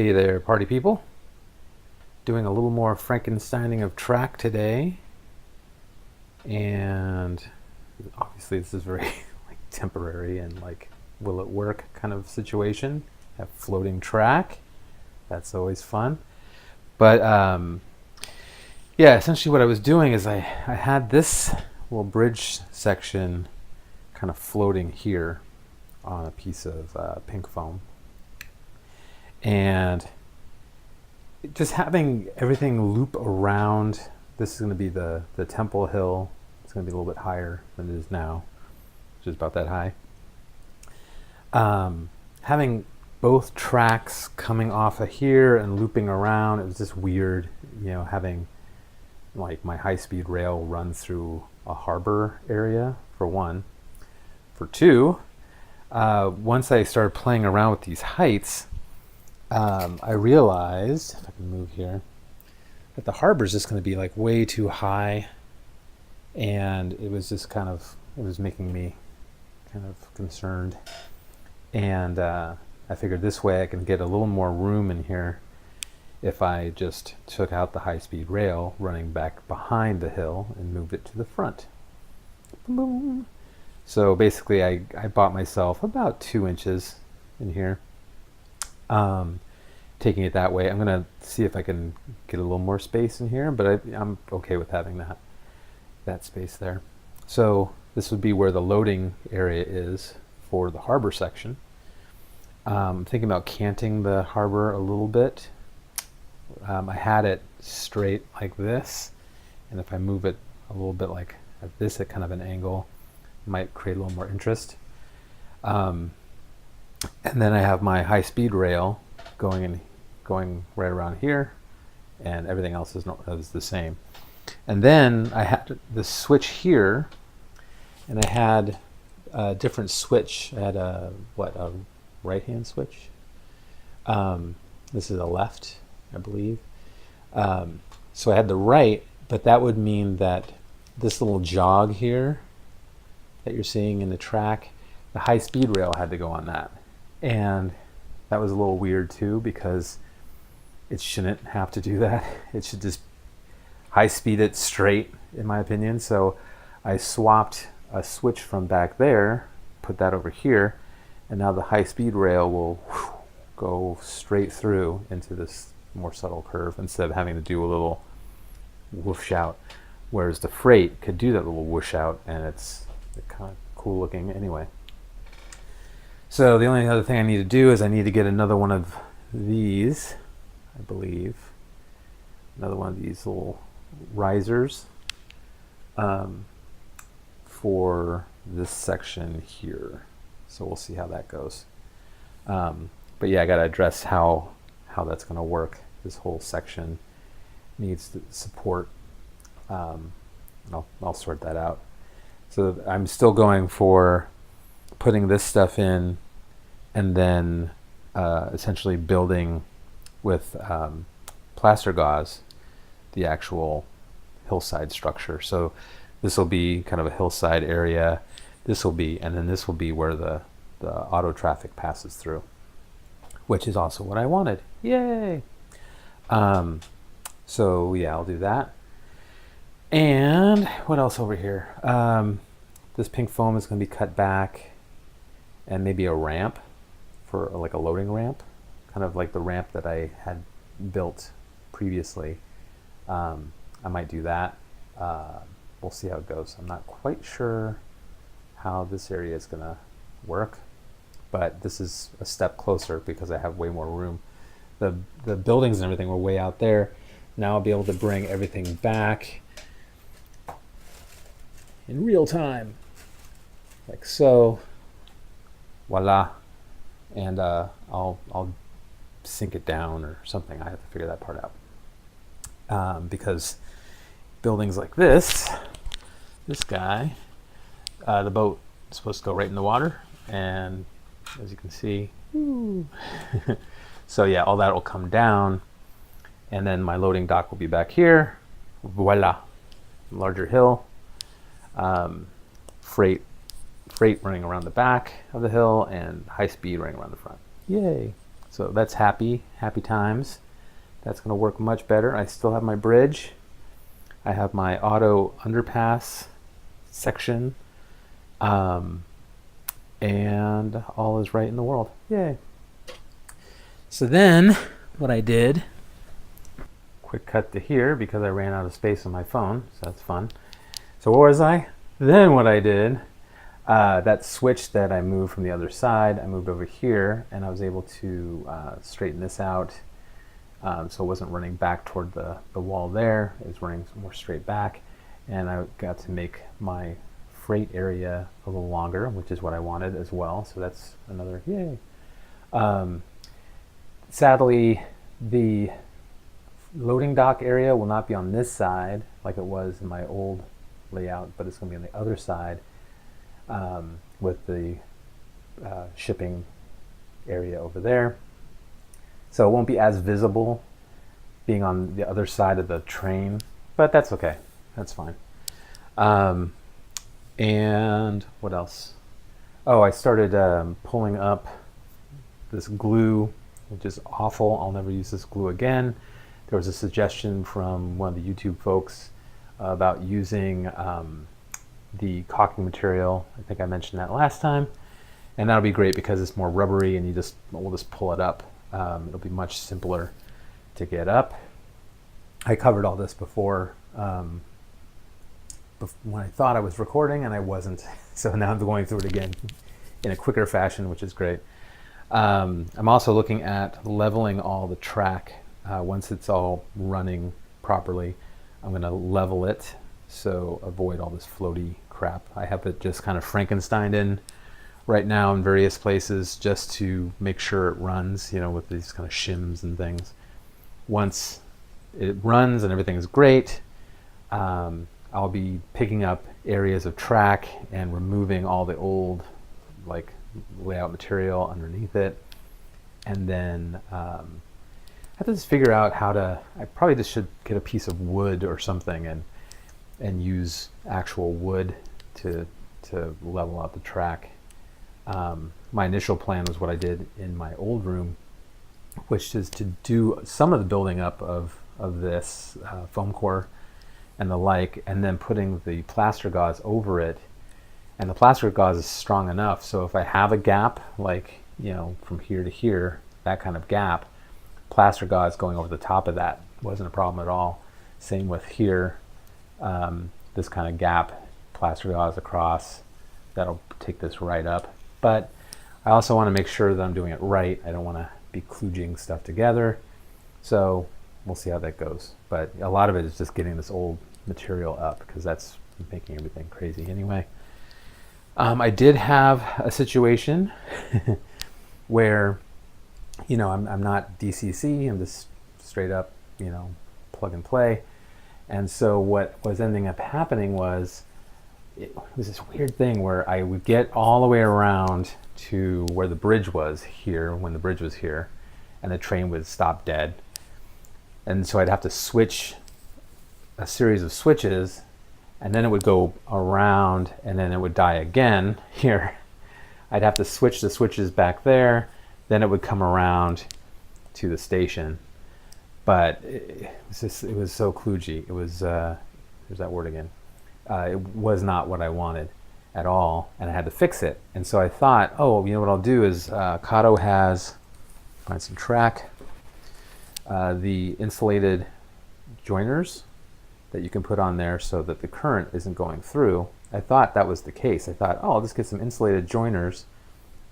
Hey there, party people. Doing a little more Frankensteining of track today. And obviously this is very temporary and will it work kind of situation. Have floating track. That's always fun. But yeah, essentially what I was doing is I had this little bridge section kind of floating here on a piece of pink foam. And just having everything loop around, this is going to be the temple hill. It's going to be a little bit higher than it is now, which is about that high. Having both tracks coming off of here and looping around, it was just weird, having my high-speed rail run through a harbor area, for one. For two, once I started playing around with these heights, I realized, if I can move here, that the harbor is just going to be way too high, and it was just it was making me kind of concerned. And I figured this way I can get a little more room in here if I just took out the high-speed rail running back behind the hill and moved it to the front. Boom. So basically I bought myself about 2 inches in here. Taking it that way. I'm going to see if I can get a little more space in here, but I'm okay with having that space there. So this would be where the loading area is for the harbor section. I'm thinking about canting the harbor a little bit. I had it straight like this, and if I move it a little bit like at this at kind of an angle, it might create a little more interest. And then I have my high-speed rail going right around here, and everything else is the same. And then I had the switch here, and I had a different switch. I had a right-hand switch. This is a left, I believe. So I had the right, but that would mean that this little jog here that you're seeing in the track, the high-speed rail had to go on that. And that was a little weird too, because it shouldn't have to do that. It should just high speed it straight, in my opinion. So I swapped a switch from back there, put that over here, and now the high speed rail will go straight through into this more subtle curve instead of having to do a little whoosh out. Whereas the freight could do that little whoosh out, and it's kind of cool looking anyway. So the only other thing I need to do is I need to get another one of these, I believe. Another one of these little risers for this section here. So we'll see how that goes. But yeah, I got to address how that's going to work. This whole section needs to support. I'll sort that out. So I'm still going for putting this stuff in, and then essentially building with plaster gauze the actual hillside structure. So this will be kind of a hillside area. This will be, and then this will be where the auto traffic passes through, which is also what I wanted. Yay! So yeah, I'll do that. And what else over here? This pink foam is going to be cut back, and maybe a ramp for a loading ramp, kind of like the ramp that I had built previously. I might do that. We'll see how it goes. I'm not quite sure how this area is going to work, but this is a step closer because I have way more room. The buildings and everything were way out there. Now I'll be able to bring everything back in real time, like so. Voila. And I'll sink it down or something. I have to figure that part out. Because buildings like this guy, the boat is supposed to go right in the water, and as you can see, so yeah, all that will come down, and then my loading dock will be back here. Voila. Larger hill. Freight running around the back of the hill, and high speed running around the front. Yay. So that's happy times. That's going to work much better. I still have my bridge. I have my auto underpass section. And all is right in the world. Yay. So then what I did, quick cut to here because I ran out of space on my phone, so that's fun. So where was I? Then what I did, that switch that I moved from the other side, I moved over here and I was able to straighten this out so it wasn't running back toward the wall there. It was running more straight back, and I got to make my freight area a little longer, which is what I wanted as well. So that's another yay. Sadly, the loading dock area will not be on this side like it was in my old layout, but it's going to be on the other side with the shipping area over there. So it won't be as visible being on the other side of the train, but that's okay. That's fine. And what else? Oh, I started pulling up this glue, which is awful. I'll never use this glue again. There was a suggestion from one of the YouTube folks about using the caulking material. I think I mentioned that last time. And that'll be great because it's more rubbery and we'll just pull it up. It'll be much simpler to get up. I covered all this before when I thought I was recording, and I wasn't. So now I'm going through it again in a quicker fashion, which is great. I'm also looking at leveling all the track. Once it's all running properly, I'm going to level it, so avoid all this floaty crap. I have it just kind of Frankensteined in right now in various places just to make sure it runs, with these kind of shims and things. Once it runs and everything is great, I'll be picking up areas of track and removing all the old layout material underneath it. And then I have to just figure out I probably just should get a piece of wood or something and use actual wood to level out the track. My initial plan was what I did in my old room, which is to do some of the building up of this foam core and the like, and then putting the plaster gauze over it. And the plaster gauze is strong enough, so if I have a gap, from here to here, that kind of gap, plaster gauze going over the top of that wasn't a problem at all. Same with here, this kind of gap, plaster gauze across, that'll take this right up. But I also want to make sure that I'm doing it right. I don't want to be kludging stuff together. So we'll see how that goes. But a lot of it is just getting this old material up because that's making everything crazy anyway. I did have a situation where, I'm not DCC, I'm just straight up, plug and play. And so what was ending up happening was, it was this weird thing where I would get all the way around to where the bridge was here, when the bridge was here, and the train would stop dead. And so I'd have to switch a series of switches, and then it would go around, and then it would die again here. I'd have to switch the switches back there, then it would come around to the station. But it was so kludgy. It was, there's that word again. It was not what I wanted at all, and I had to fix it. And so I thought, what I'll do is, Kato has, find some track, the insulated joiners that you can put on there so that the current isn't going through. I thought that was the case. I thought, I'll just get some insulated joiners.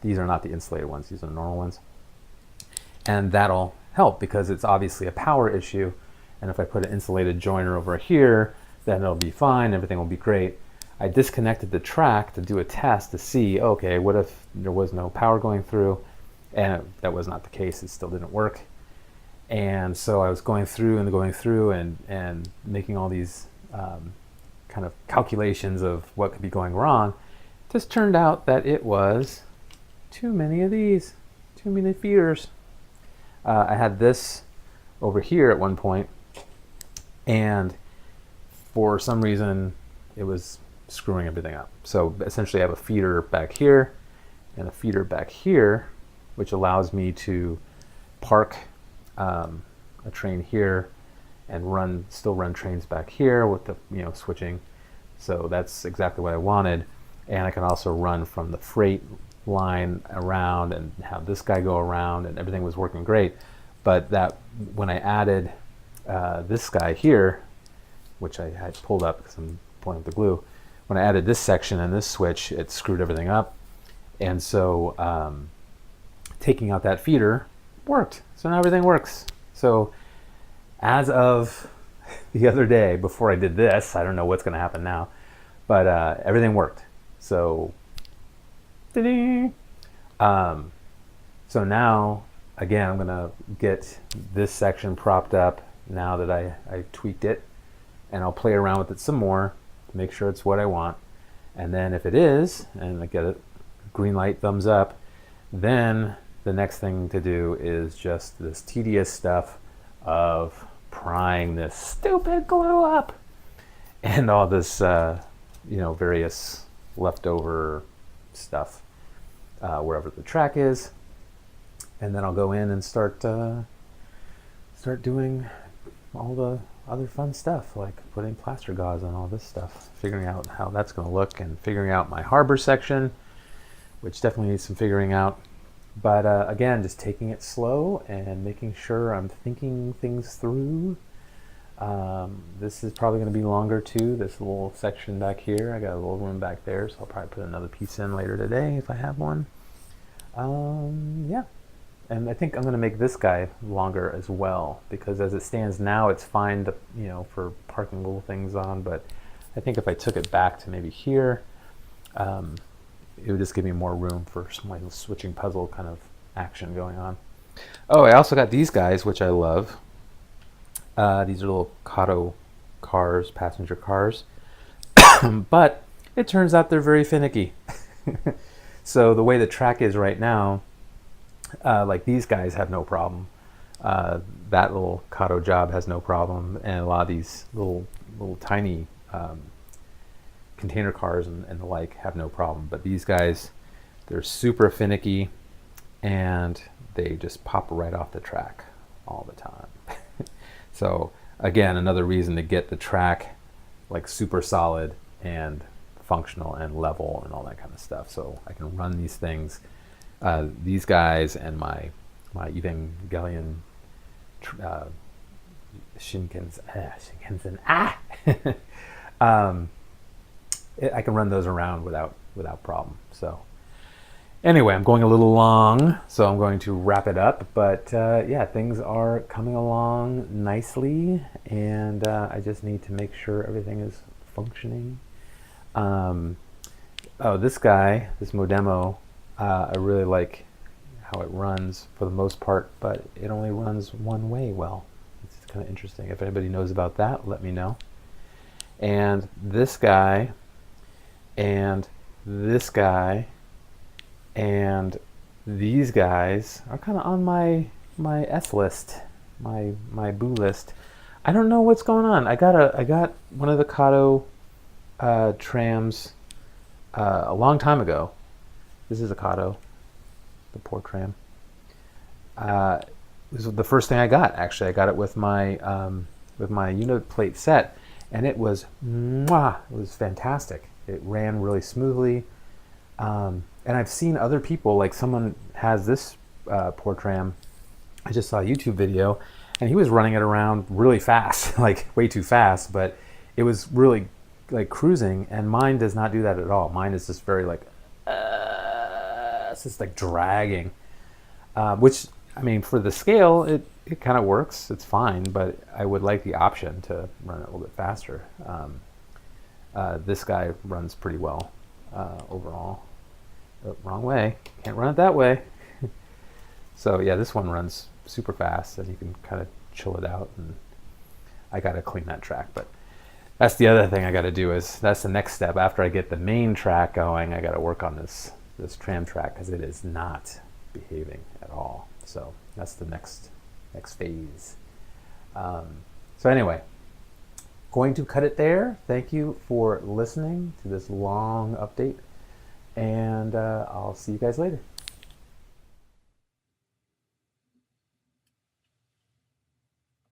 These are not the insulated ones, these are the normal ones. And that'll help because it's obviously a power issue. And if I put an insulated joiner over here, then it'll be fine, everything will be great. I disconnected the track to do a test to see, okay, what if there was no power going through? And that was not the case, it still didn't work. And so I was going through and making all these kind of calculations of what could be going wrong. It just turned out that it was too many of these, too many feeders. I had this over here at one point, and for some reason it was screwing everything up. So essentially I have a feeder back here and a feeder back here, which allows me to park a train here and still run trains back here with the switching. So that's exactly what I wanted. And I can also run from the freight line around and have this guy go around, and everything was working great. But that when I added this guy here, which I had pulled up because I'm pulling up the glue, when I added this section and this switch, it screwed everything up. And so taking out that feeder worked. So now everything works. So as of the other day, before I did this, I don't know what's going to happen now, but everything worked. So, so now, again, I'm going to get this section propped up now that I tweaked it, and I'll play around with it some more to make sure it's what I want. And then if it is, and I get a green light, thumbs up, then the next thing to do is just this tedious stuff of prying this stupid glue up and all this, various leftover stuff wherever the track is. And then I'll go in and start doing all the other fun stuff, like putting plaster gauze on all this stuff, figuring out how that's going to look, and figuring out my harbor section, which definitely needs some figuring out. But again, just taking it slow and making sure I'm thinking things through. This is probably going to be longer too, this little section back here. I got a little room back there, so I'll probably put another piece in later today if I have one. Yeah. And I think I'm going to make this guy longer as well, because as it stands now, it's fine to, for parking little things on. But I think if I took it back to maybe here, it would just give me more room for some like switching puzzle kind of action going on. Oh, I also got these guys, which I love. These are little Kato cars, passenger cars. But it turns out they're very finicky. So the way the track is right now, like these guys have no problem. That little Kato job has no problem, and a lot of these little tiny container cars and the like have no problem. But these guys, they're super finicky, and they just pop right off the track all the time. So again, another reason to get the track like super solid and functional and level and all that kind of stuff. So I can run these things. These guys and my Evangelion Shinkansen, I can run those around without problem. So anyway, I'm going a little long, so I'm going to wrap it up. But yeah, things are coming along nicely, and I just need to make sure everything is functioning. This guy, this Modemo, I really like how it runs for the most part, but it only runs one way well. It's kind of interesting. If anybody knows about that, let me know. And this guy, and this guy, and these guys are kind of on my S list, my boo list. I don't know what's going on. I got one of the Kato trams a long time ago. This is a Kato, the poor tram. This was the first thing I got. Actually, I got it with my unit plate set, and it was mwah. It was fantastic. It ran really smoothly, and I've seen other people, like someone has this poor tram. I just saw a YouTube video, and he was running it around really fast, like way too fast, but it was really like cruising. And mine does not do that at all. Mine is just very like. It's just like dragging, which, I mean, for the scale, it kind of works. It's fine, but I would like the option to run it a little bit faster. This guy runs pretty well overall. Oh, wrong way. Can't run it that way. So yeah, this one runs super fast, and you can kind of chill it out. And I got to clean that track, but that's the other thing I got to do. That's the next step. After I get the main track going, I got to work on this tram track, because it is not behaving at all. So that's the next phase. So anyway, going to cut it there. Thank you for listening to this long update, and I'll see you guys later.